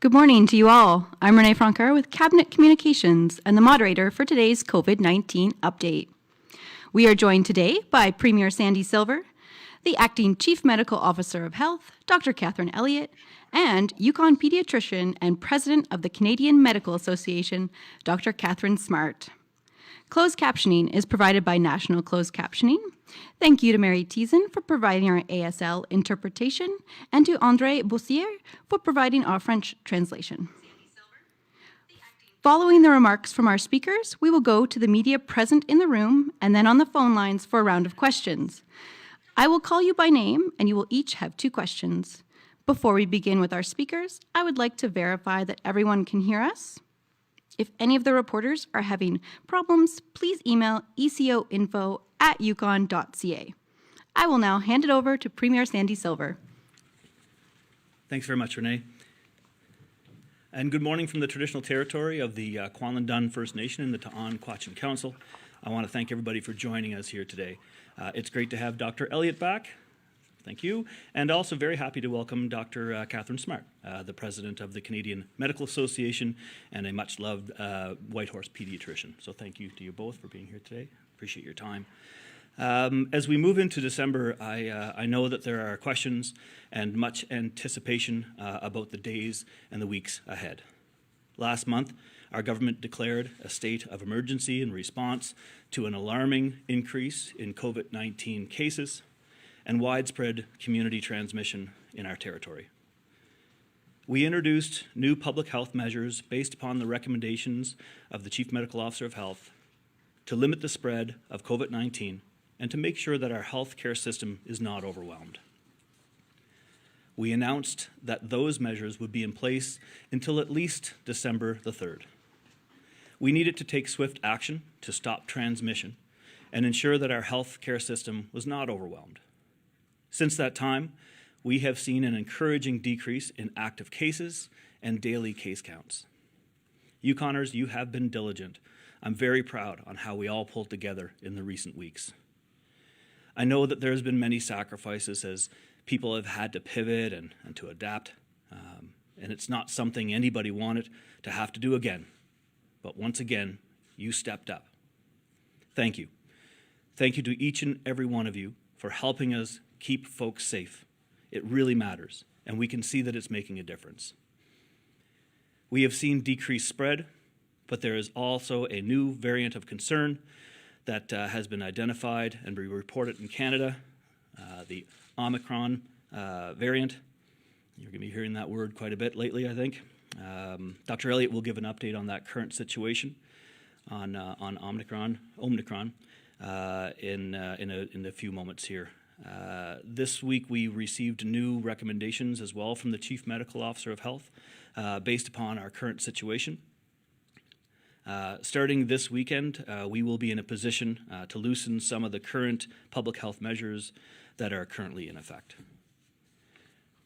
Good morning to you all. I'm Renee Francoeur with Cabinet Communications and the moderator for today's COVID-19 update. We are joined today by Premier Sandy Silver, the Acting Chief Medical Officer of Health, Dr. Katharine Elliot, and Yukon pediatrician and President of the Canadian Medical Association, Dr. Katharine Smart. Closed captioning is provided by National Closed Captioning. Thank you to Mary Teason for providing our ASL interpretation and to André Bossier for providing our French translation. Following the remarks from our speakers, we will go to the media present in the room and then on the phone lines for a round of questions. I will call you by name and you will each have 2 questions. Before we begin with our speakers, I would like to verify that everyone can hear us. If any of the reporters are having problems, please email ecoinfo@yukon.ca. I will now hand it over to Premier Sandy Silver. Thanks very much, Renee. And good morning from the traditional territory of the Kwalin First Nation and the Ta'an-Quachin Council. I want to thank everybody for joining us here today. It's great to have Dr. Elliot back. Thank you. And also very happy to welcome Dr. Katharine Smart, the President of the Canadian Medical Association and a much-loved Whitehorse pediatrician. So thank you to you both for being here today. Appreciate your time. As we move into December, I know that there are questions and much anticipation about the days and the weeks ahead. Last month, our government declared a state of emergency in response to an alarming increase in COVID-19 cases and widespread community transmission in our territory. We introduced new public health measures based upon the recommendations of the Chief Medical Officer of Health to limit the spread of COVID-19 and to make sure that our healthcare system is not overwhelmed. We announced that those measures would be in place until at least December the 3rd. We needed to take swift action to stop transmission and ensure that our healthcare system was not overwhelmed. Since that time, we have seen an encouraging decrease in active cases and daily case counts. Yukoners, you have been diligent. I'm very proud on how we all pulled together in the recent weeks. I know that there's been many sacrifices as people have had to pivot and to adapt, and it's not something anybody wanted to have to do again. But once again, you stepped up. Thank you. Thank you to each and every one of you for helping us keep folks safe. It really matters, and we can see that it's making a difference. We have seen decreased spread, but there is also a new variant of concern that has been identified and be reported in Canada, the Omicron variant. You're going to be hearing that word quite a bit lately, I think. Dr. Elliot will give an update on that current situation on Omicron in a few moments here. This week we received new recommendations as well from the Chief Medical Officer of Health based upon our current situation. Starting this weekend, we will be in a position to loosen some of the current public health measures that are currently in effect.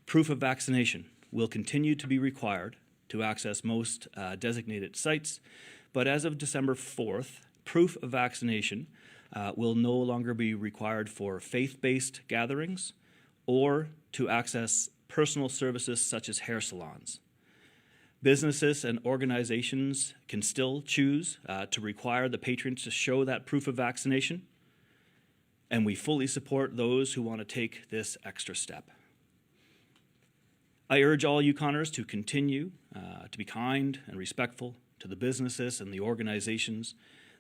Proof of vaccination will continue to be required to access most designated sites, but as of December 4th, proof of vaccination will no longer be required for faith-based gatherings or to access personal services such as hair salons. Businesses and organizations can still choose to require the patrons to show that proof of vaccination, and we fully support those who want to take this extra step. I urge all Yukoners to continue to be kind and respectful to the businesses and the organizations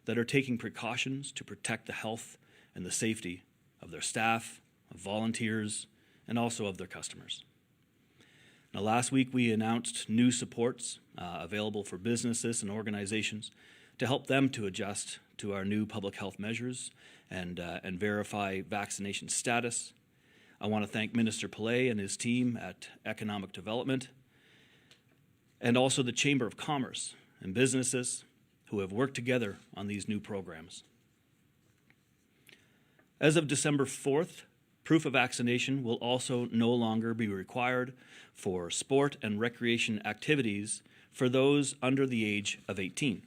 that are taking precautions to protect the health and the safety of their staff, of volunteers, and also of their customers. Now, last week we announced new supports available for businesses and organizations to help them to adjust to our new public health measures and verify vaccination status. I want to thank Minister Pillay and his team at Economic Development and also the Chamber of Commerce and businesses who have worked together on these new programs. As of December 4th, proof of vaccination will also no longer be required for sport and recreation activities for those under the age of 18.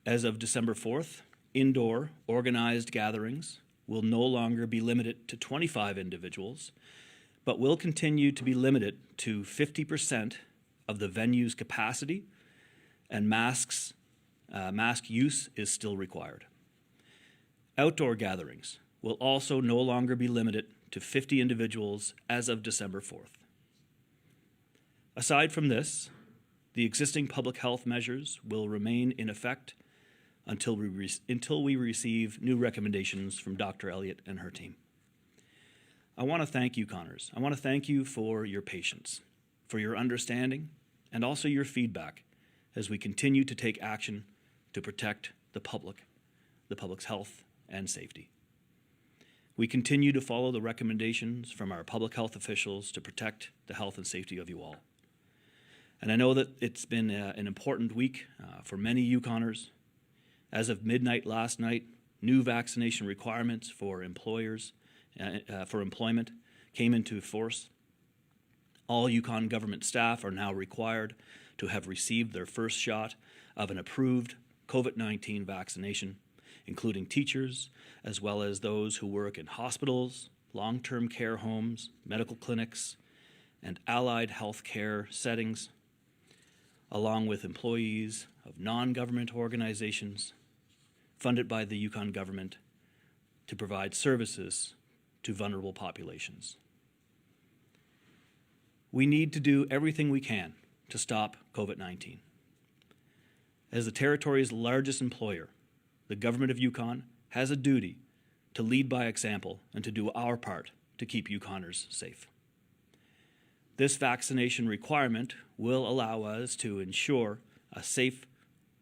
As of December 4th, indoor organized gatherings will no longer be limited to 25 individuals, but will continue to be limited to 50% of the venue's capacity, and mask use is still required. Outdoor gatherings will also no longer be limited to 50 individuals as of December 4th. Aside from this, the existing public health measures will remain in effect until we receive new recommendations from Dr. Elliot and her team. I want to thank Yukoners. I want to thank you for your patience, for your understanding, and also your feedback as we continue to take action to protect the public's health and safety. We continue to follow the recommendations from our public health officials to protect the health and safety of you all. And I know that it's been an important week for many Yukoners. As of midnight last night, new vaccination requirements for employers for employment came into force. All Yukon government staff are now required to have received their first shot of an approved COVID-19 vaccination, including teachers, as well as those who work in hospitals, long-term care homes, medical clinics, and allied health care settings, along with employees of non-government organizations funded by the Yukon government to provide services to vulnerable populations. We need to do everything we can to stop COVID-19. As the territory's largest employer, the government of Yukon has a duty to lead by example and to do our part to keep Yukoners safe. This vaccination requirement will allow us to ensure a safe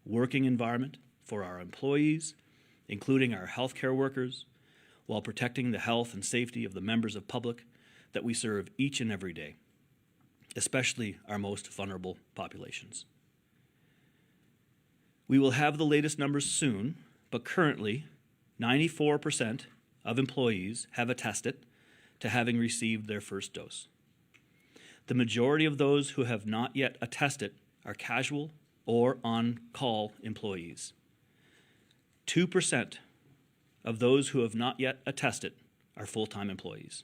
working environment for our employees, including our healthcare workers, while protecting the health and safety of the members of public that we serve each and every day, especially our most vulnerable populations. We will have the latest numbers soon, but currently 94% of employees have attested to having received their first dose. The majority of those who have not yet attested are casual or on-call employees. 2% of those who have not yet attested are full-time employees.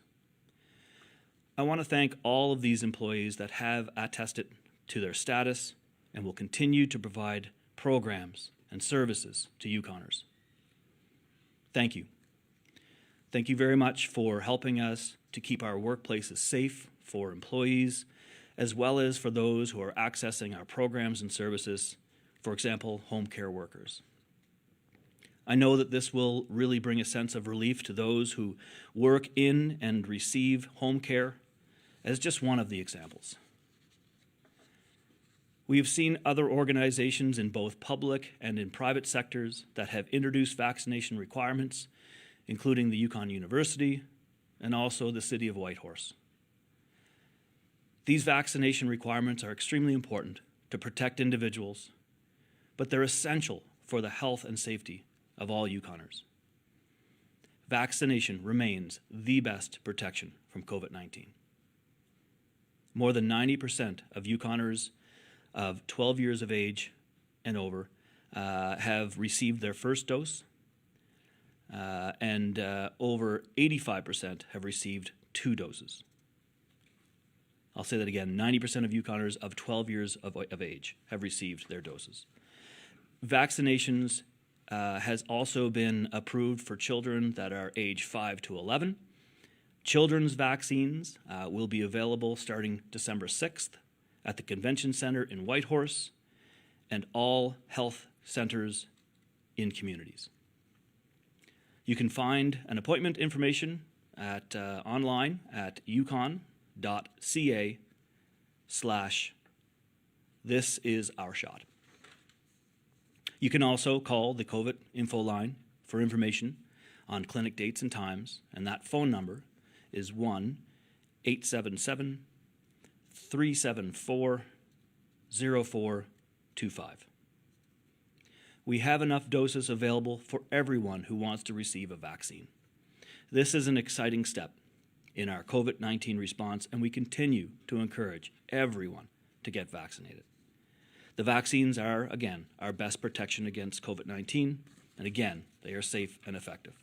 I want to thank all of these employees that have attested to their status and will continue to provide programs and services to Yukoners. Thank you. Thank you very much for helping us to keep our workplaces safe for employees, as well as for those who are accessing our programs and services, for example, home care workers. I know that this will really bring a sense of relief to those who work in and receive home care, as just one of the examples. We have seen other organizations in both public and in private sectors that have introduced vaccination requirements, including the Yukon University and also the City of Whitehorse. These vaccination requirements are extremely important to protect individuals, but they're essential for the health and safety of all Yukoners. Vaccination remains the best protection from COVID-19. More than 90% of Yukoners of 12 years of age and over have received their first dose, and over 85% have received 2 doses. I'll say that again, 90% of Yukoners of 12 years of age have received their doses. Vaccinations has also been approved for children that are age 5 to 11. Children's vaccines will be available starting December 6th at the Convention Center in Whitehorse and all health centers in communities. You can find an appointment information at online at yukon.ca/this is our shot. You can also call the COVID info line for information on clinic dates and times, and that phone number is 1-877-374-0425. We have enough doses available for everyone who wants to receive a vaccine. This is an exciting step in our COVID-19 response, and we continue to encourage everyone to get vaccinated. The vaccines are, again, our best protection against COVID-19, and again, they are safe and effective.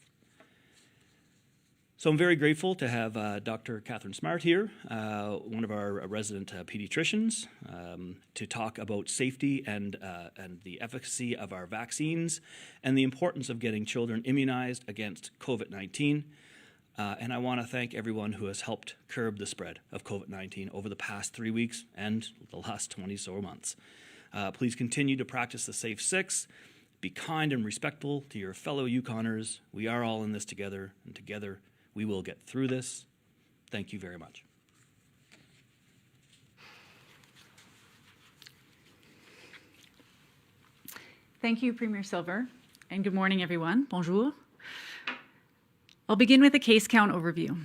So I'm very grateful to have Dr. Katharine Smart here, one of our resident pediatricians, to talk about safety and the efficacy of our vaccines and the importance of getting children immunized against COVID-19. And I want to thank everyone who has helped curb the spread of COVID-19 over the past 3 weeks and the last 20 so months. Please continue to practice the Safe Six. Be kind and respectful to your fellow Yukoners. We are all in this together, and together we will get through this. Thank you very much. Thank you, Premier Silver, and good morning, everyone. Bonjour. I'll begin with a case count overview.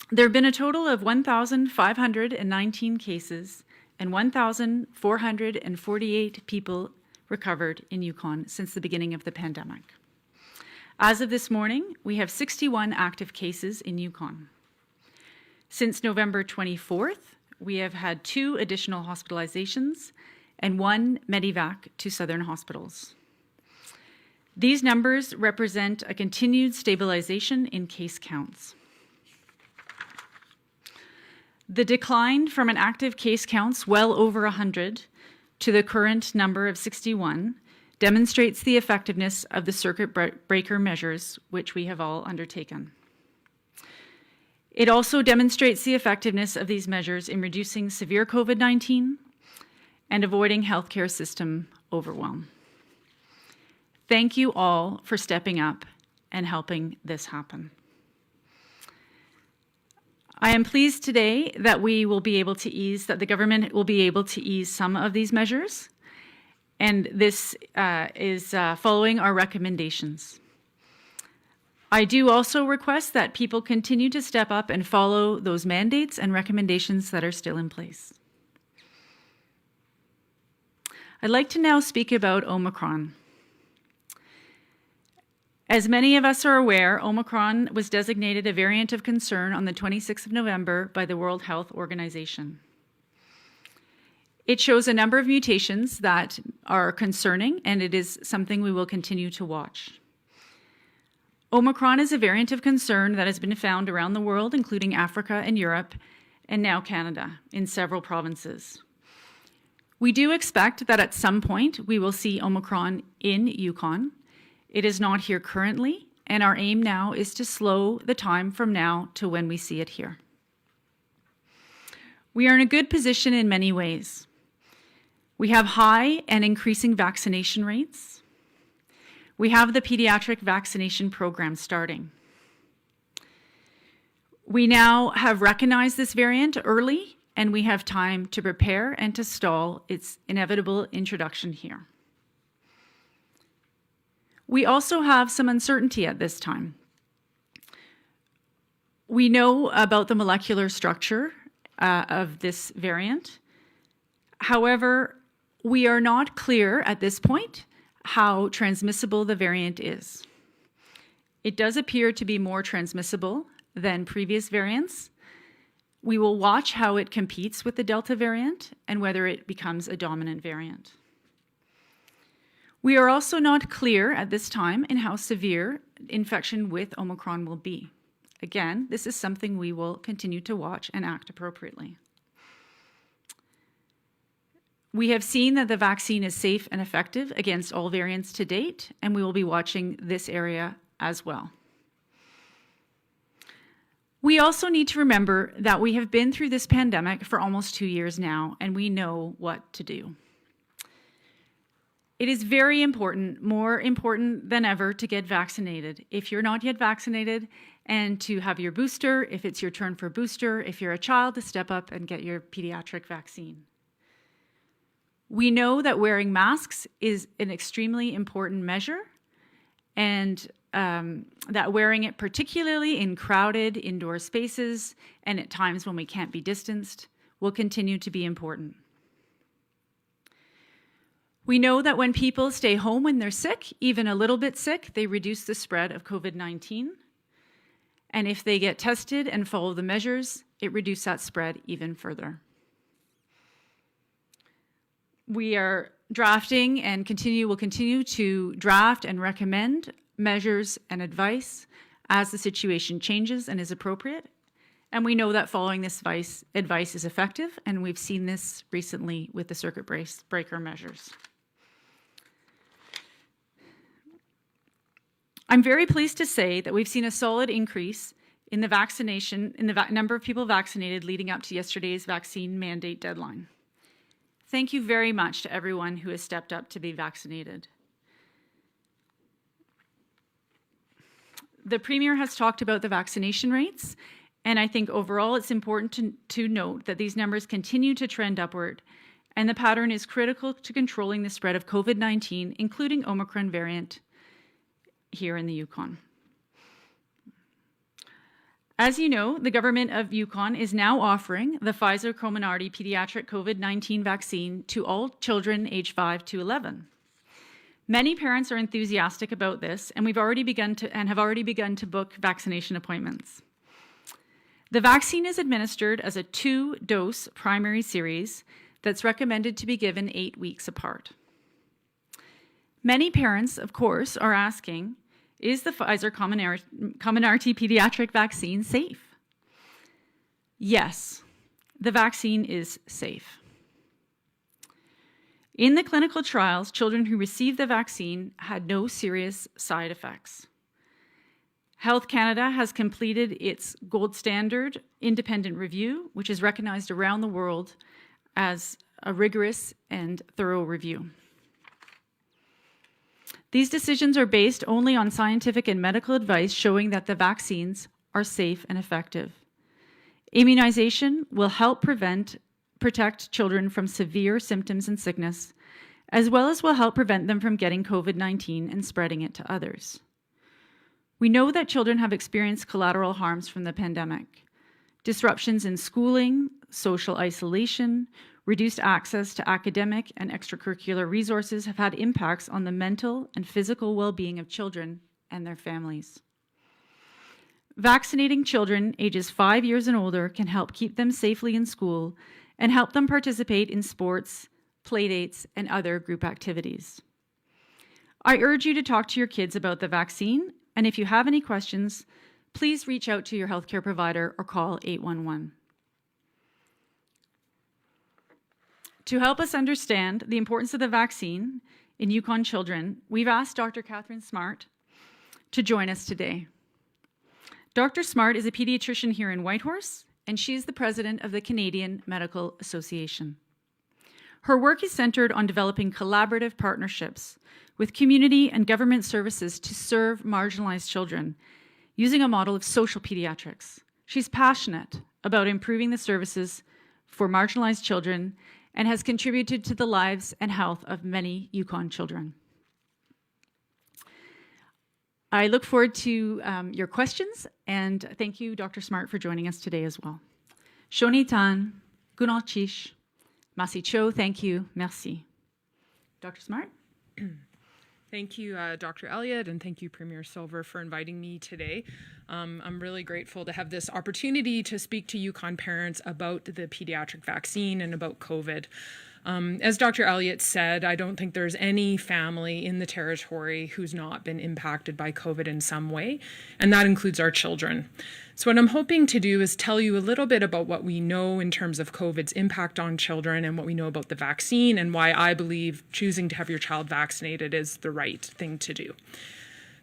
There have been a total of 1,519 cases and 1,448 people recovered in Yukon since the beginning of the pandemic. As of this morning, we have 61 active cases in Yukon. Since November 24th, we have had 2 additional hospitalizations and 1 medevac to southern hospitals. These numbers represent a continued stabilization in case counts. The decline from an active case counts well over 100 to the current number of 61 demonstrates the effectiveness of the circuit breaker measures which we have all undertaken. It also demonstrates the effectiveness of these measures in reducing severe COVID-19 and avoiding healthcare system overwhelm. Thank you all for stepping up and helping this happen. I am pleased today that the government will be able to ease some of these measures, and this is following our recommendations. I do also request that people continue to step up and follow those mandates and recommendations that are still in place. I'd like to now speak about Omicron. As many of us are aware, Omicron was designated a variant of concern on the 26th of November by the World Health Organization. It shows a number of mutations that are concerning, and it is something we will continue to watch. Omicron is a variant of concern that has been found around the world, including Africa and Europe, and now Canada, in several provinces. We do expect that at some point we will see Omicron in Yukon. It is not here currently, and our aim now is to slow the time from now to when we see it here. We are in a good position in many ways. We have high and increasing vaccination rates. We have the pediatric vaccination program starting. We now have recognized this variant early, and we have time to prepare and to stall its inevitable introduction here. We also have some uncertainty at this time. We know about the molecular structure of this variant. However, we are not clear at this point how transmissible the variant is. It does appear to be more transmissible than previous variants. We will watch how it competes with the Delta variant and whether it becomes a dominant variant. We are also not clear at this time in how severe infection with Omicron will be. Again, this is something we will continue to watch and act appropriately. We have seen that the vaccine is safe and effective against all variants to date, and we will be watching this area as well. We also need to remember that we have been through this pandemic for almost 2 years now, and we know what to do. It is very important, more important than ever, to get vaccinated. If you're not yet vaccinated, and to have your booster, if it's your turn for booster, if you're a child, to step up and get your pediatric vaccine. We know that wearing masks is an extremely important measure, and that wearing it particularly in crowded indoor spaces and at times when we can't be distanced will continue to be important. We know that when people stay home when they're sick, even a little bit sick, they reduce the spread of COVID-19. And if they get tested and follow the measures, it reduces that spread even further. We are drafting and will continue to draft and recommend measures and advice as the situation changes and is appropriate. And we know that following this advice is effective, and we've seen this recently with the circuit breaker measures. I'm very pleased to say that we've seen a solid increase in the number of people vaccinated leading up to yesterday's vaccine mandate deadline. Thank you very much to everyone who has stepped up to be vaccinated. The Premier has talked about the vaccination rates, and I think overall it's important to note that these numbers continue to trend upward, and the pattern is critical to controlling the spread of COVID-19, including Omicron variant here in the Yukon. As you know, the government of Yukon is now offering the Pfizer Comirnaty pediatric COVID-19 vaccine to all children aged 5 to 11. Many parents are enthusiastic about this, and have already begun to book vaccination appointments. The vaccine is administered as a 2-dose primary series that's recommended to be given 8 weeks apart. Many parents, of course, are asking, is the Pfizer Comirnaty pediatric vaccine safe? Yes, the vaccine is safe. In the clinical trials, children who received the vaccine had no serious side effects. Health Canada has completed its gold standard independent review, which is recognized around the world as a rigorous and thorough review. These decisions are based only on scientific and medical advice showing that the vaccines are safe and effective. Immunization will help protect children from severe symptoms and sickness, as well as will help prevent them from getting COVID-19 and spreading it to others. We know that children have experienced collateral harms from the pandemic. Disruptions in schooling, social isolation, reduced access to academic and extracurricular resources have had impacts on the mental and physical well-being of children and their families. Vaccinating children ages 5 years and older can help keep them safely in school and help them participate in sports, playdates, and other group activities. I urge you to talk to your kids about the vaccine, and if you have any questions, please reach out to your healthcare provider or call 811. To help us understand the importance of the vaccine in Yukon children, we've asked Dr. Katharine Smart to join us today. Dr. Smart is a pediatrician here in Whitehorse, and she is the president of the Canadian Medical Association. Her work is centered on developing collaborative partnerships with community and government services to serve marginalized children using a model of social pediatrics. She's passionate about improving the services for marginalized children and has contributed to the lives and health of many Yukon children. I look forward to your questions, and thank you, Dr. Smart, for joining us today as well. Shoni Tan, Gunal Chish, Masi Cho, thank you, merci. Dr. Smart? Thank you, Dr. Elliot, and thank you, Premier Silver, for inviting me today. I'm really grateful to have this opportunity to speak to Yukon parents about the pediatric vaccine and about COVID. As Dr. Elliot said, I don't think there's any family in the territory who's not been impacted by COVID in some way, and that includes our children. So what I'm hoping to do is tell you a little bit about what we know in terms of COVID's impact on children and what we know about the vaccine and why I believe choosing to have your child vaccinated is the right thing to do.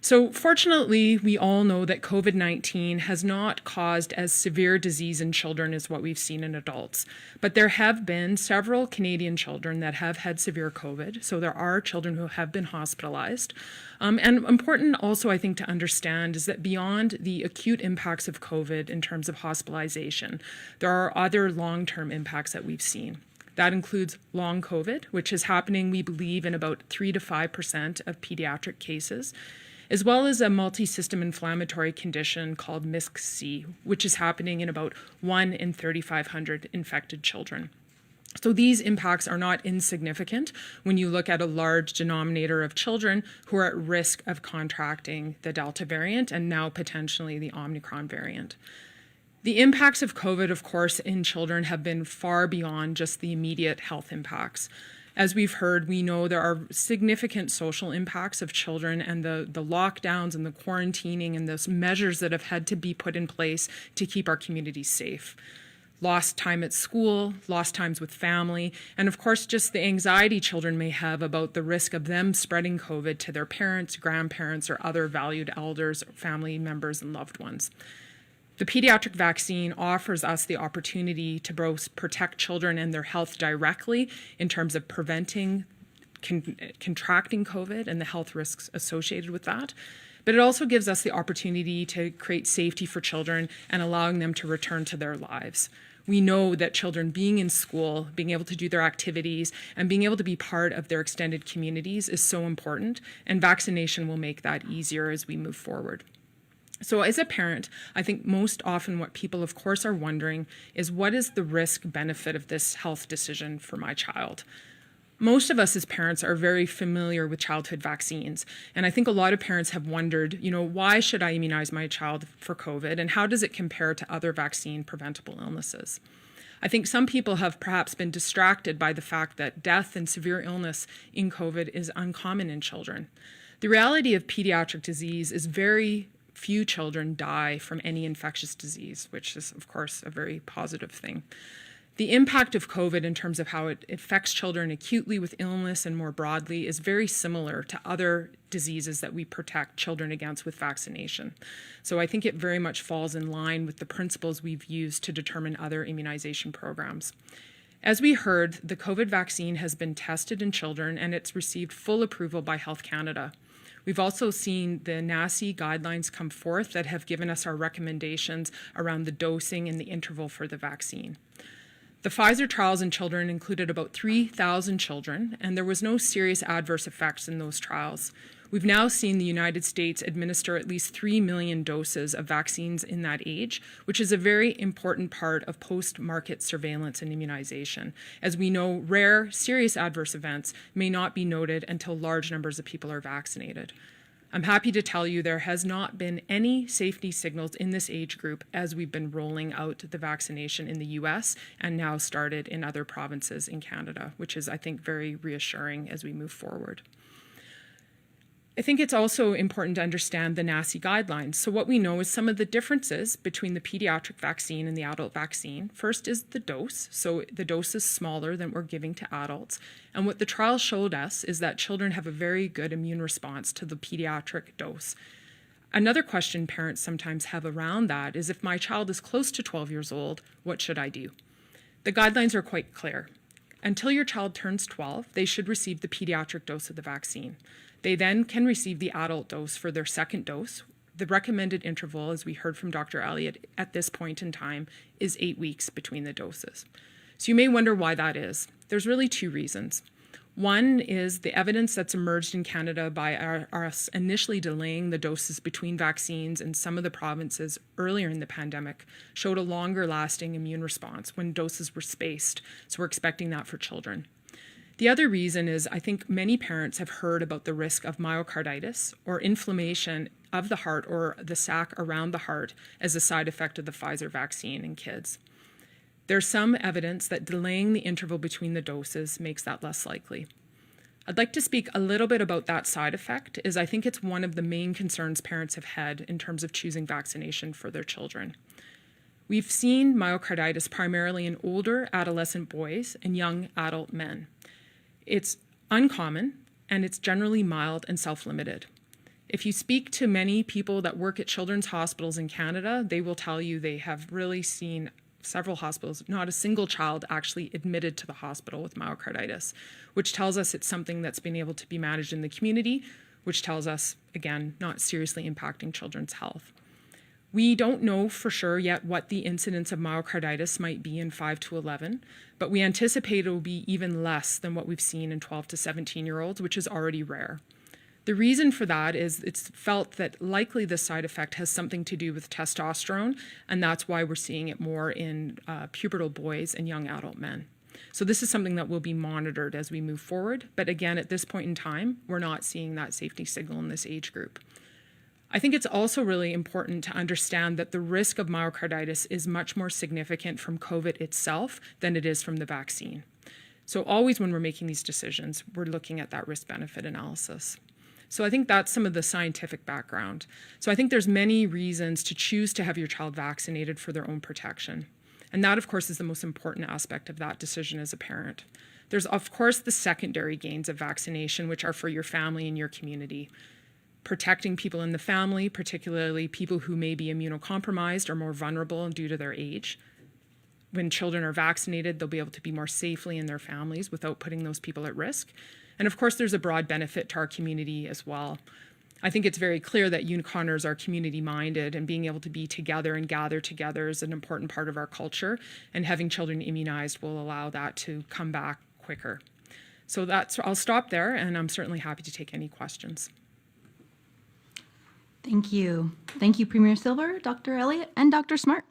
So fortunately, we all know that COVID-19 has not caused as severe disease in children as what we've seen in adults. But there have been several Canadian children that have had severe COVID. So there are children who have been hospitalized. And important also, I think, to understand is that beyond the acute impacts of COVID in terms of hospitalization, there are other long-term impacts that we've seen. That includes long COVID, which is happening, we believe, in about 3 to 5% of pediatric cases, as well as a multi-system inflammatory condition called MISC-C, which is happening in about 1 in 3,500 infected children. So these impacts are not insignificant when you look at a large denominator of children who are at risk of contracting the Delta variant and now potentially the Omicron variant. The impacts of COVID, of course, in children have been far beyond just the immediate health impacts. As we've heard, we know there are significant social impacts of children and the lockdowns and the quarantining and those measures that have had to be put in place to keep our communities safe. Lost time at school, lost times with family, and of course just the anxiety children may have about the risk of them spreading COVID to their parents, grandparents, or other valued elders, family members, and loved ones. The pediatric vaccine offers us the opportunity to both protect children and their health directly in terms of preventing contracting COVID and the health risks associated with that. But it also gives us the opportunity to create safety for children and allowing them to return to their lives. We know that children being in school, being able to do their activities, and being able to be part of their extended communities is so important, and vaccination will make that easier as we move forward. So as a parent, I think most often what people, of course, are wondering is what is the risk benefit of this health decision for my child? Most of us as parents are very familiar with childhood vaccines. And I think a lot of parents have wondered, why should I immunize my child for COVID? And how does it compare to other vaccine preventable illnesses? I think some people have perhaps been distracted by the fact that death and severe illness in COVID is uncommon in children. The reality of pediatric disease is very few children die from any infectious disease, which is, of course, a very positive thing. The impact of COVID in terms of how it affects children acutely with illness and more broadly is very similar to other diseases that we protect children against with vaccination. So I think it very much falls in line with the principles we've used to determine other immunization programs. As we heard, the COVID vaccine has been tested in children and it's received full approval by Health Canada. We've also seen the NACI guidelines come forth that have given us our recommendations around the dosing and the interval for the vaccine. The Pfizer trials in children included about 3,000 children, and there was no serious adverse effects in those trials. We've now seen the United States administer at least 3 million doses of vaccines in that age, which is a very important part of post-market surveillance and immunization. As we know, rare, serious adverse events may not be noted until large numbers of people are vaccinated. I'm happy to tell you there has not been any safety signals in this age group as we've been rolling out the vaccination in the US and now started in other provinces in Canada, which is, I think, very reassuring as we move forward. I think it's also important to understand the NACI guidelines. So what we know is some of the differences between the pediatric vaccine and the adult vaccine. First is the dose. So the dose is smaller than we're giving to adults. And what the trial showed us is that children have a very good immune response to the pediatric dose. Another question parents sometimes have around that is if my child is close to 12 years old, what should I do? The guidelines are quite clear. Until your child turns 12, they should receive the pediatric dose of the vaccine. They then can receive the adult dose for their second dose. The recommended interval, as we heard from Dr. Elliot at this point in time, is 8 weeks between the doses. So you may wonder why that is. There's really two reasons. One is the evidence that's emerged in Canada by us initially delaying the doses between vaccines in some of the provinces earlier in the pandemic showed a longer lasting immune response when doses were spaced. So we're expecting that for children. The other reason is I think many parents have heard about the risk of myocarditis or inflammation of the heart or the sac around the heart as a side effect of the Pfizer vaccine in kids. There's some evidence that delaying the interval between the doses makes that less likely. I'd like to speak a little bit about that side effect, as I think it's one of the main concerns parents have had in terms of choosing vaccination for their children. We've seen myocarditis primarily in older adolescent boys and young adult men. It's uncommon, and it's generally mild and self-limited. If you speak to many people that work at children's hospitals in Canada, they will tell you they have really seen several hospitals, not a single child actually admitted to the hospital with myocarditis, which tells us it's something that's been able to be managed in the community, which tells us, again, not seriously impacting children's health. We don't know for sure yet what the incidence of myocarditis might be in 5 to 11, but we anticipate it will be even less than what we've seen in 12 to 17-year-olds, which is already rare. The reason for that is it's felt that likely this side effect has something to do with testosterone, and that's why we're seeing it more in pubertal boys and young adult men. So this is something that will be monitored as we move forward, but again, at this point in time, we're not seeing that safety signal in this age group. I think it's also really important to understand that the risk of myocarditis is much more significant from COVID itself than it is from the vaccine. So always when we're making these decisions, we're looking at that risk-benefit analysis. So I think that's some of the scientific background. So I think there's many reasons to choose to have your child vaccinated for their own protection. And that, of course, is the most important aspect of that decision as a parent. There's, of course, the secondary gains of vaccination, which are for your family and your community. Protecting people in the family, particularly people who may be immunocompromised or more vulnerable due to their age. When children are vaccinated, they'll be able to be more safely in their families without putting those people at risk. And of course, there's a broad benefit to our community as well. I think it's very clear that Yukoners are community-minded, and being able to be together and gather together is an important part of our culture, and having children immunized will allow that to come back quicker. So I'll stop there, and I'm certainly happy to take any questions. Thank you. Thank you, Premier Silver, Dr. Elliot, and Dr. Smart.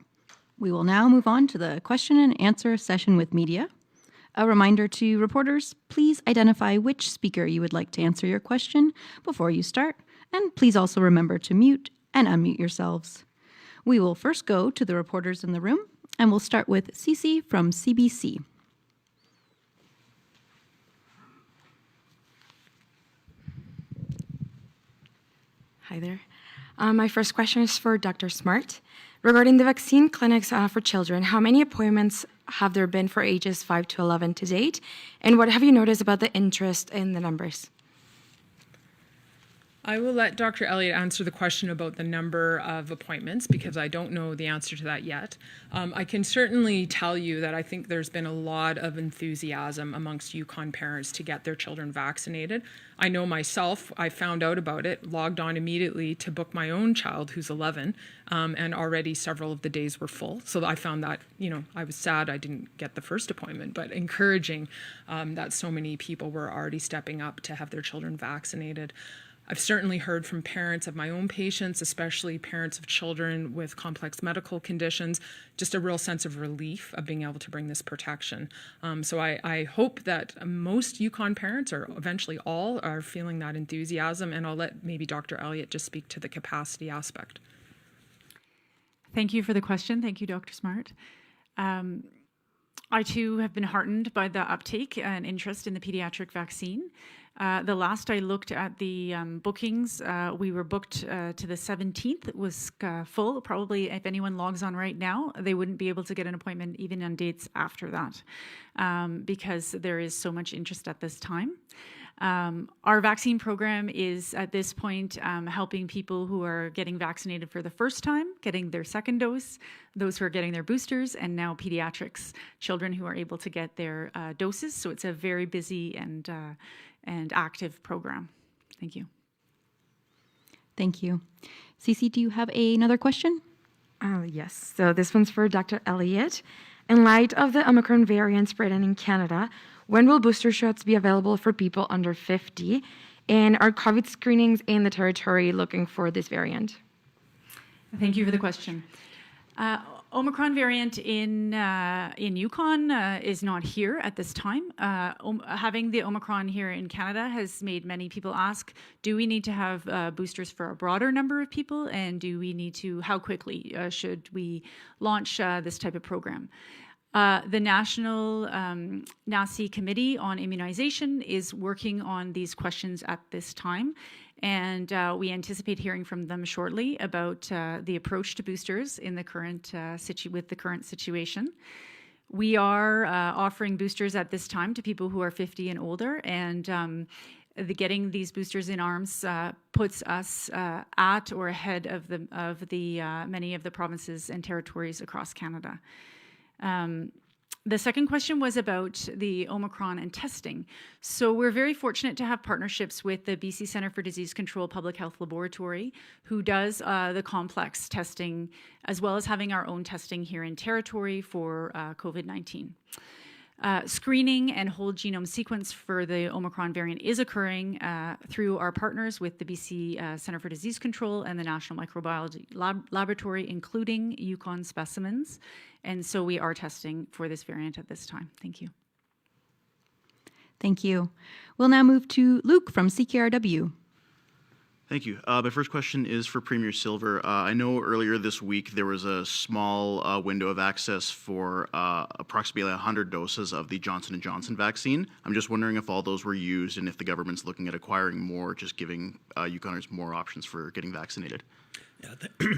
We will now move on to the question and answer session with media. A reminder to reporters, please identify which speaker you would like to answer your question before you start, and please also remember to mute and unmute yourselves. We will first go to the reporters in the room, and we'll start with Cece from CBC. Hi there. My first question is for Dr. Smart. Regarding the vaccine clinics for children, how many appointments have there been for ages 5 to 11 to date? And what have you noticed about the interest in the numbers? I will let Dr. Elliot answer the question about the number of appointments because I don't know the answer to that yet. I can certainly tell you that I think there's been a lot of enthusiasm amongst Yukon parents to get their children vaccinated. I know myself, I found out about it, logged on immediately to book my own child who's 11, and already several of the days were full. So I found that, I was sad I didn't get the first appointment, but encouraging that so many people were already stepping up to have their children vaccinated. I've certainly heard from parents of my own patients, especially parents of children with complex medical conditions, just a real sense of relief of being able to bring this protection. So I hope that most Yukon parents, or eventually all, are feeling that enthusiasm, and I'll let maybe Dr. Elliot just speak to the capacity aspect. Thank you for the question. Thank you, Dr. Smart. I too have been heartened by the uptake and interest in the pediatric vaccine. The last I looked at the bookings, we were booked to the 17th. It was full. Probably if anyone logs on right now, they wouldn't be able to get an appointment even on dates after that because there is so much interest at this time. Our vaccine program is at this point helping people who are getting vaccinated for the first time, getting their second dose, those who are getting their boosters, and now pediatrics, children who are able to get their doses. So it's a very busy and active program. Thank you. Thank you. Cece, do you have another question? Yes. So this one's for Dr. Elliot. In light of the Omicron variant spreading in Canada, when will booster shots be available for people under 50? And are COVID screenings in the territory looking for this variant? Thank you for the question. Omicron variant in Yukon is not here at this time. Having the Omicron here in Canada has made many people ask, do we need to have boosters for a broader number of people? And do we need to, how quickly should we launch this type of program? The National NACI Committee on Immunization is working on these questions at this time, and we anticipate hearing from them shortly about the approach to boosters in the current with the current situation. We are offering boosters at this time to people who are 50 and older, and getting these boosters in arms puts us at or ahead of the many of the provinces and territories across Canada. The second question was about the Omicron and testing. So we're very fortunate to have partnerships with the BC Centre for Disease Control Public Health Laboratory, who does the complex testing, as well as having our own testing here in territory for COVID-19. Screening and whole genome sequence for the Omicron variant is occurring through our partners with the BC Centre for Disease Control and the National Microbiology Laboratory, including Yukon specimens. And so we are testing for this variant at this time. Thank you. Thank you. We'll now move to Luke from CKRW. Thank you. My first question is for Premier Silver. I know earlier this week there was a small window of access for approximately 100 doses of the Johnson & Johnson vaccine. I'm just wondering if all those were used and if the government's looking at acquiring more, just giving Yukoners more options for getting vaccinated. Yeah,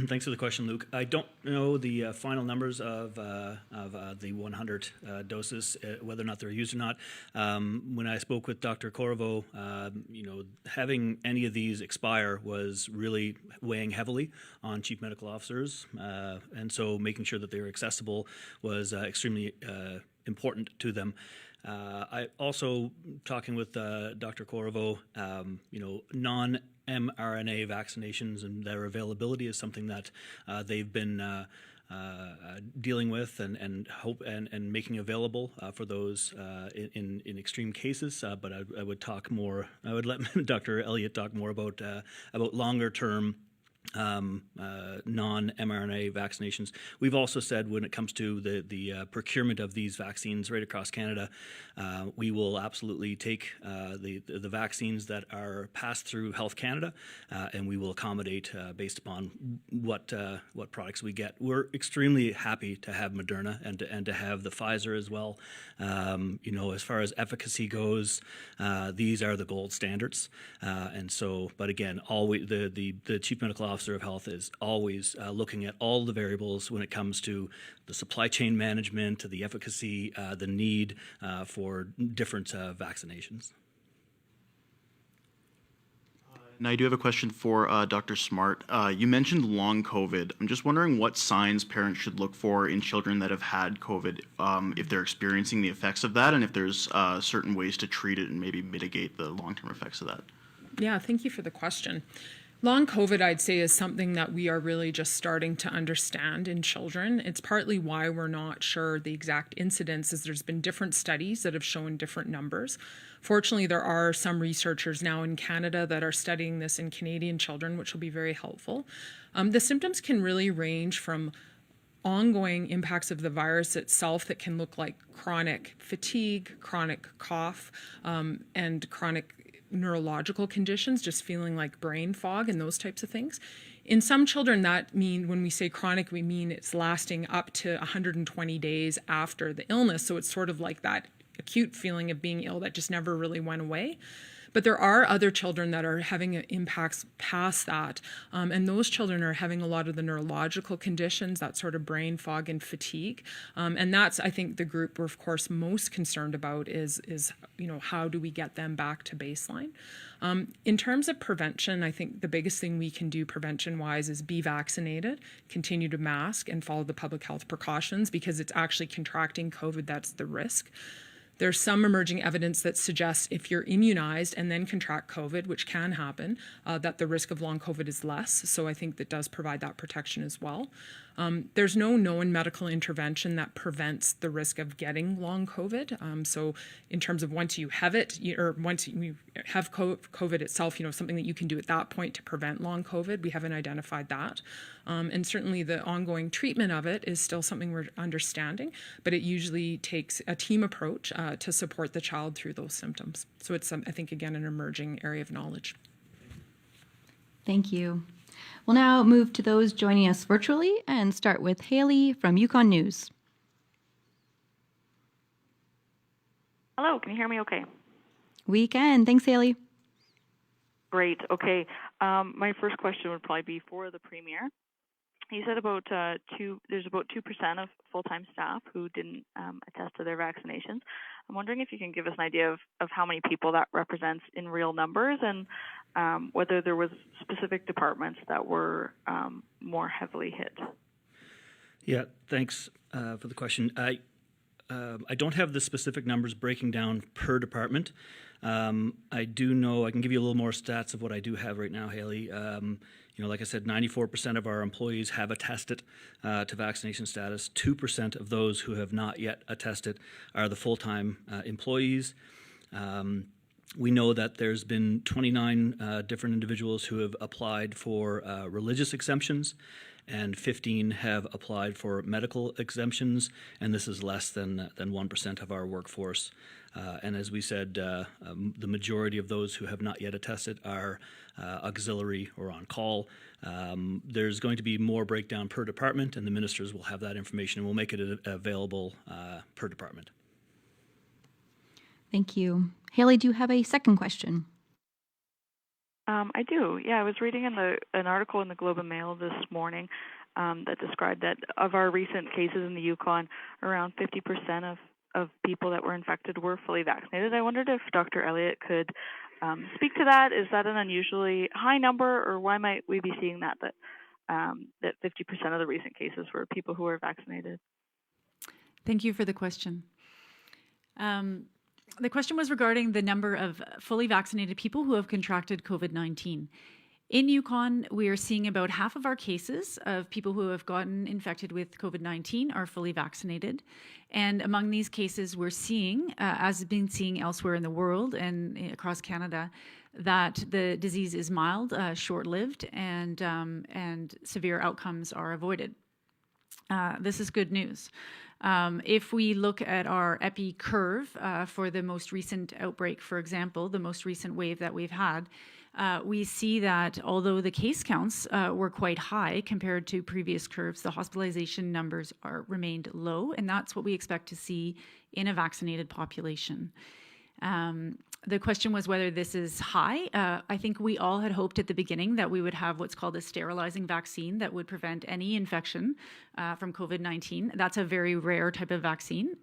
thanks for the question, Luke. I don't know the final numbers of the 100 doses, whether or not they're used or not. When I spoke with Dr. Corvo, having any of these expire was really weighing heavily on chief medical officers, and so making sure that they were accessible was extremely important to them. I also, talking with Dr. Corvo, non-mRNA vaccinations and their availability is something that they've been dealing with and making available for those in extreme cases. But I would talk more. I would let Dr. Elliot talk more about longer term non-mRNA vaccinations. We've also said when it comes to the procurement of these vaccines right across Canada, we will absolutely take the vaccines that are passed through Health Canada, and we will accommodate based upon what products we get. We're extremely happy to have Moderna and to have the Pfizer as well. As far as efficacy goes, these are the gold standards, and so. But again, always the chief medical officer of health is always looking at all the variables when it comes to the supply chain management, to the efficacy, the need for different vaccinations. And I do have a question for Dr. Smart. You mentioned long COVID. I'm just wondering what signs parents should look for in children that have had COVID, if they're experiencing the effects of that, and if there's certain ways to treat it and maybe mitigate the long-term effects of that. Yeah, thank you for the question. Long COVID, I'd say, is something that we are really just starting to understand in children. It's partly why we're not sure the exact incidence, as there's been different studies that have shown different numbers. Fortunately, there are some researchers now in Canada that are studying this in Canadian children, which will be very helpful. The symptoms can really range from ongoing impacts of the virus itself that can look like chronic fatigue, chronic cough, and chronic neurological conditions, just feeling like brain fog and those types of things. In some children, when we say chronic, we mean it's lasting up to 120 days after the illness. So it's sort of like that acute feeling of being ill that just never really went away. But there are other children that are having impacts past that. And those children are having a lot of the neurological conditions, that sort of brain fog and fatigue. And that's, I think, the group we're, of course, most concerned about is how do we get them back to baseline? In terms of prevention, I think the biggest thing we can do prevention-wise is be vaccinated, continue to mask, and follow the public health precautions, because it's actually contracting COVID that's the risk. There's some emerging evidence that suggests if you're immunized and then contract COVID, which can happen, that the risk of long COVID is less. So I think that does provide that protection as well. There's no known medical intervention that prevents the risk of getting long COVID. So in terms of once you have it, or once you have COVID itself, something that you can do at that point to prevent long COVID, we haven't identified that. And certainly the ongoing treatment of it is still something we're understanding, but it usually takes a team approach to support the child through those symptoms. So it's, I think, again, an emerging area of knowledge. Thank you. We'll now move to those joining us virtually and start with Haley from Yukon News. Hello, can you hear me okay? We can. Thanks, Haley. Great. Okay. My first question would probably be for the Premier. You said there's about 2% of full-time staff who didn't attest to their vaccinations. I'm wondering if you can give us an idea of how many people that represents in real numbers, and whether there was specific departments that were more heavily hit. Yeah, thanks for the question. I don't have the specific numbers breaking down per department. I do know, I can give you a little more stats of what I do have right now, Haley. Like I said, 94% of our employees have attested to vaccination status. 2% of those who have not yet attested are the full-time employees. We know that there's been 29 different individuals who have applied for religious exemptions, and 15 have applied for medical exemptions, and this is less than 1% of our workforce. And as we said, the majority of those who have not yet attested are auxiliary or on call. There's going to be more breakdown per department, and the ministers will have that information, and we'll make it available per department. Thank you. Haley, do you have a second question? I do. Yeah, I was reading in an article in the Globe and Mail this morning that described that of our recent cases in the Yukon, around 50% of people that were infected were fully vaccinated. I wondered if Dr. Elliot could speak to that. Is that an unusually high number, or why might we be seeing that 50% of the recent cases were people who were vaccinated? Thank you for the question. The question was regarding the number of fully vaccinated people who have contracted COVID-19. In Yukon, we are seeing about half of our cases of people who have gotten infected with COVID-19 are fully vaccinated. And among these cases, we're seeing, as has been seeing elsewhere in the world and across Canada, that the disease is mild, short-lived, and severe outcomes are avoided. This is good news. If we look at our epi curve for the most recent outbreak, for example, the most recent wave that we've had, we see that although the case counts were quite high compared to previous curves, the hospitalization numbers remained low, and that's what we expect to see in a vaccinated population. The question was whether this is high. I think we all had hoped at the beginning that we would have what's called a sterilizing vaccine that would prevent any infection from COVID-19. That's a very rare type of vaccine.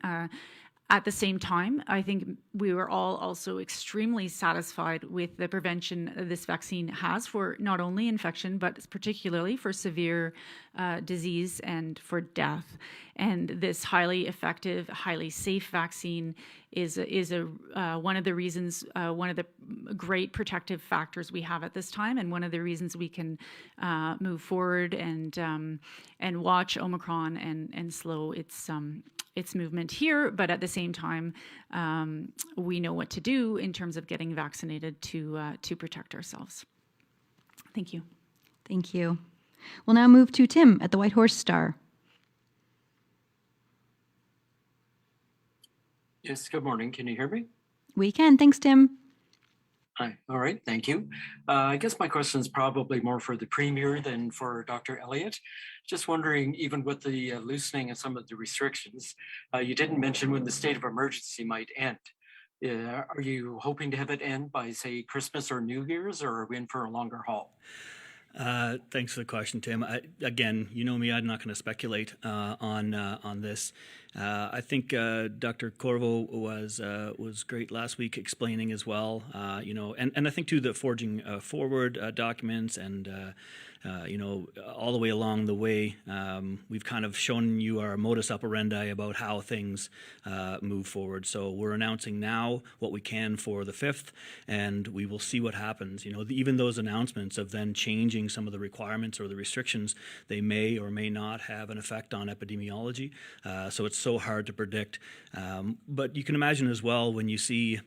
At the same time, I think we were all also extremely satisfied with the prevention this vaccine has for not only infection, but particularly for severe disease and for death. And this highly effective, highly safe vaccine is one of the reasons, one of the great protective factors we have at this time, and one of the reasons we can move forward and watch Omicron and slow its movement here, but at the same time, we know what to do in terms of getting vaccinated to protect ourselves. Thank you. Thank you. We'll now move to Tim at the White Horse Star. Yes, good morning. Can you hear me? We can. Thanks, Tim. Hi. All right. Thank you. I guess my question is probably more for the Premier than for Dr. Elliot. Just wondering, even with the loosening of some of the restrictions, you didn't mention when the state of emergency might end. Are you hoping to have it end by, say, Christmas or New Year's, or are we in for a longer haul? Thanks for the question, Tim. Again, you know me, I'm not going to speculate on this. I think Dr. Corvo was great last week explaining as well, and I think too the forging forward documents and all the way along the way, we've kind of shown you our modus operandi about how things move forward. So we're announcing now what we can for the 5th, and we will see what happens. Even those announcements of then changing some of the requirements or the restrictions, they may or may not have an effect on epidemiology. So it's so hard to predict. But you can imagine as well when you see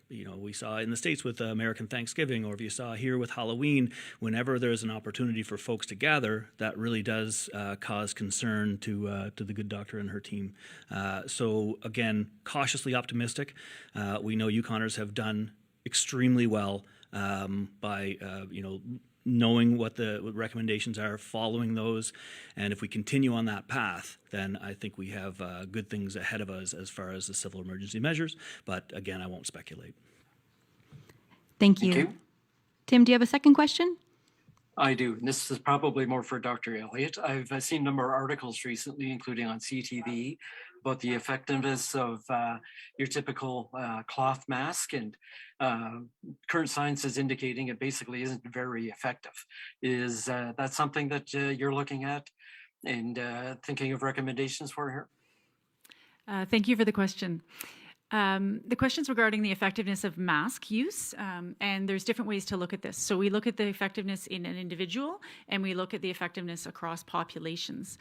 we saw in the States with American Thanksgiving, or if you saw here with Halloween, whenever there's an opportunity for folks to gather, that really does cause concern to the good doctor and her team. So again, cautiously optimistic. We know Yukoners have done extremely well by knowing what the recommendations are, following those, and if we continue on that path, then I think we have good things ahead of us as far as the civil emergency measures. But again, I won't speculate. Thank you. Thank you. Tim, do you have a second question? I do. And this is probably more for Dr. Elliot. I've seen a number of articles recently, including on CTV, about the effectiveness of your typical cloth mask, and current science is indicating it basically isn't very effective. Is that something that you're looking at and thinking of recommendations for here? Thank you for the question. The question's regarding the effectiveness of mask use, and there's different ways to look at this. So we look at the effectiveness in an individual, and we look at the effectiveness across populations.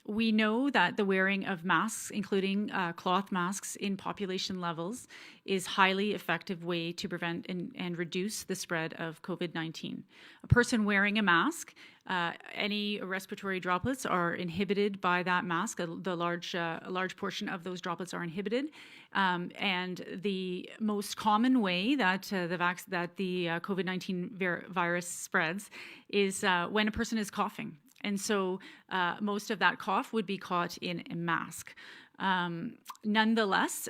We know that the wearing of masks, including cloth masks in population levels, is highly effective way to prevent and reduce the spread of COVID-19. A person wearing a mask any respiratory droplets are inhibited by that mask. A large portion of those droplets are inhibited. And the most common way that the COVID-19 virus spreads is when a person is coughing. And so most of that cough would be caught in a mask. Nonetheless,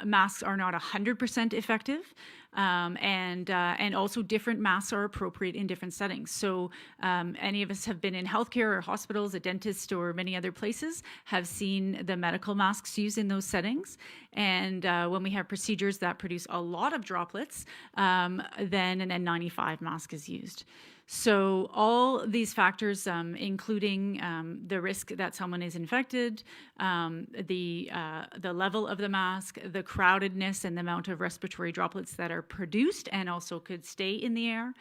masks are not 100% effective, and also different masks are appropriate in different settings. So any of us have been in healthcare or hospitals, a dentist, or many other places, have seen the medical masks used in those settings. And when we have procedures that produce a lot of droplets, then an N95 mask is used. So all these factors, including the risk that someone is infected, the level of the mask, the crowdedness and the amount of respiratory droplets that are produced and also could stay in the air,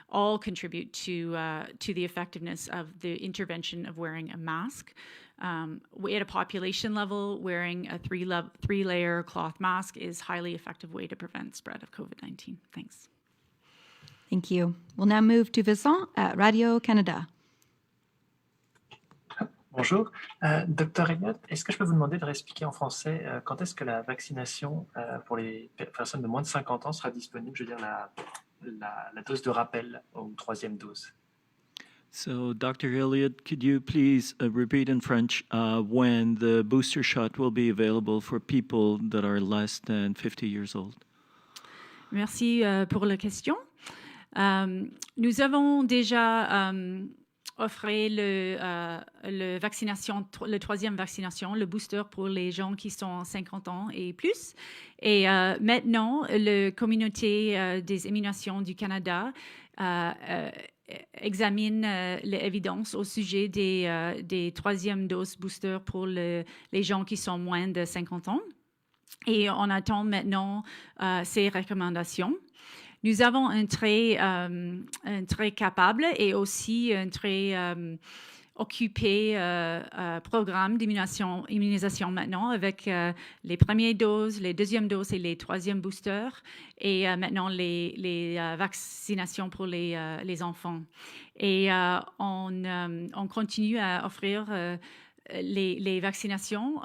all contribute to the effectiveness of the intervention of wearing a mask. At a population level, wearing a three-layer cloth mask is a highly effective way to prevent spread of COVID-19. Thanks. Thank you. We'll now move to Vincent at Radio-Canada. Bonjour. Docteur Elliot, est-ce que je peux vous demander de réexpliquer en français quand est-ce que la vaccination pour les personnes de moins de 50 ans sera disponible, je veux dire la dose de rappel ou troisième dose? So, Dr. Elliot, could you please repeat in French when the booster shot will be available for people that are less than 50 years old? Merci pour la question. Nous avons déjà offert le troisième vaccination, le booster pour les gens qui sont 50 ans et plus. Et maintenant, la communauté des immunisations du Canada examine l'évidence au sujet des troisièmes doses booster pour les gens qui sont moins de 50 ans. Et on attend maintenant ces recommandations. Nous avons un très capable et aussi un très occupé programme d'immunisation maintenant avec les premières doses, les deuxièmes doses et les troisièmes boosters et maintenant les vaccinations pour les enfants. Et on continue à offrir les vaccinations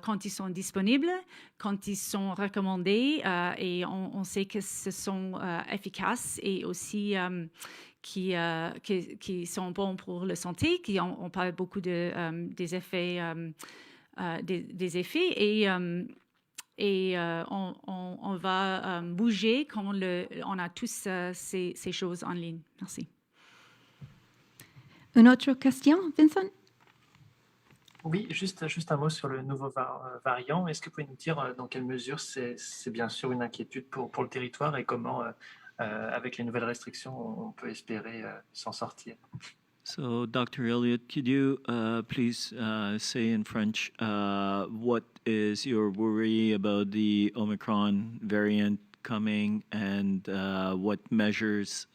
quand ils sont disponibles, quand ils sont recommandés et on sait que ce sont efficaces et aussi qui sont bons pour la santé, qui ont pas beaucoup des effets et on va bouger quand on a tous ces choses en ligne. Merci. Une autre question, Vincent? Oui, juste un mot sur le nouveau variant. Est-ce que vous pouvez nous dire dans quelle mesure c'est bien sûr une inquiétude pour le territoire et comment, avec les nouvelles restrictions, on peut espérer s'en sortir? So, Dr. Elliot, could you please say in French what is your worry about the Omicron variant coming and what measures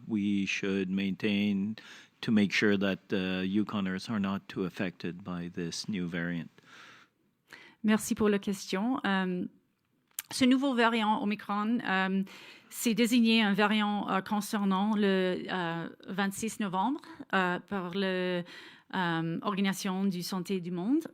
we should maintain to make sure that Yukoners are not too affected by this new variant? Merci pour la question. Ce nouveau variant Omicron, c'est désigné un variant concernant le 26 novembre par l'Organisation de Santé du Monde.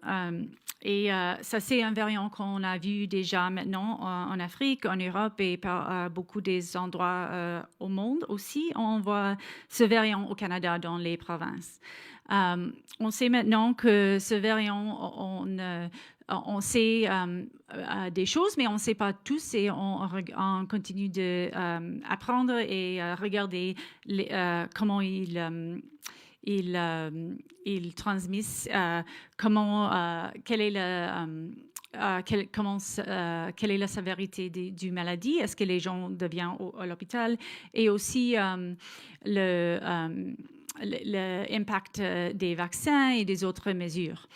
Et ça, c'est un variant qu'on a vu déjà maintenant en Afrique, en Europe et par beaucoup des endroits au monde aussi. On voit ce variant au Canada dans les provinces. On sait maintenant que ce variant, on sait des choses, mais on ne sait pas tous et on continue d'apprendre et regarder comment il transmet, quelle est la sévérité du maladie, est-ce que les gens deviennent à l'hôpital et aussi l'impact des vaccins et des autres mesures.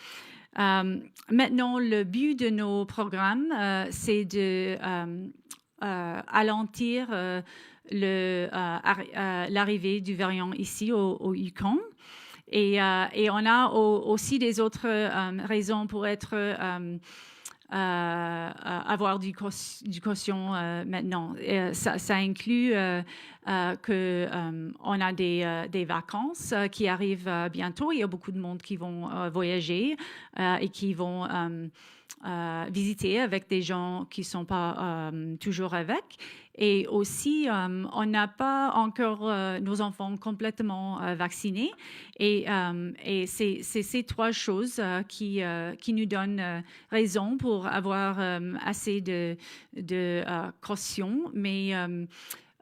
Maintenant, le but de nos programmes, c'est de ralentir l'arrivée du variant ici au Yukon. Et on a aussi des autres raisons pour être avoir du caution maintenant. Ça inclut qu'on a des vacances qui arrivent bientôt. Il y a beaucoup de monde qui vont voyager et qui vont visiter avec des gens qui ne sont pas toujours avec. Et aussi, on n'a pas encore nos enfants complètement vaccinés. Et c'est ces trois choses qui nous donnent raison pour avoir assez de caution. Mais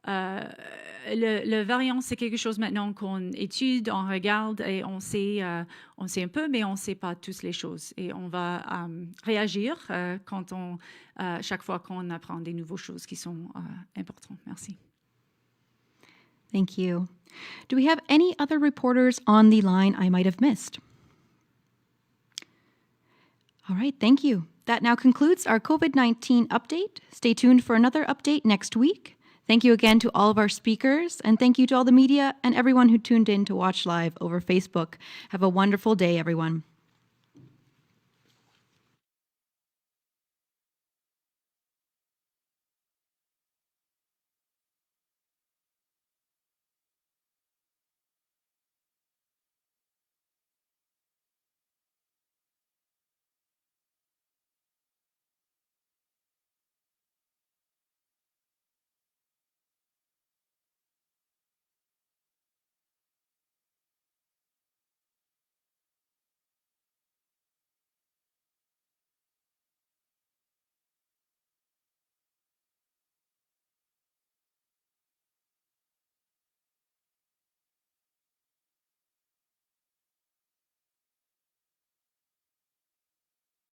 le variant, c'est quelque chose maintenant qu'on étude, on regarde et on sait un peu, mais on ne sait pas toutes les choses. Et on va réagir chaque fois qu'on apprend des nouvelles choses qui sont importantes. Merci. Thank you. Do we have any other reporters on the line I might have missed? All right, thank you. That now concludes our COVID-19 update. Stay tuned for another update next week. Thank you again to all of our speakers, and thank you to all the media and everyone who tuned in to watch live over Facebook. Have a wonderful day, everyone.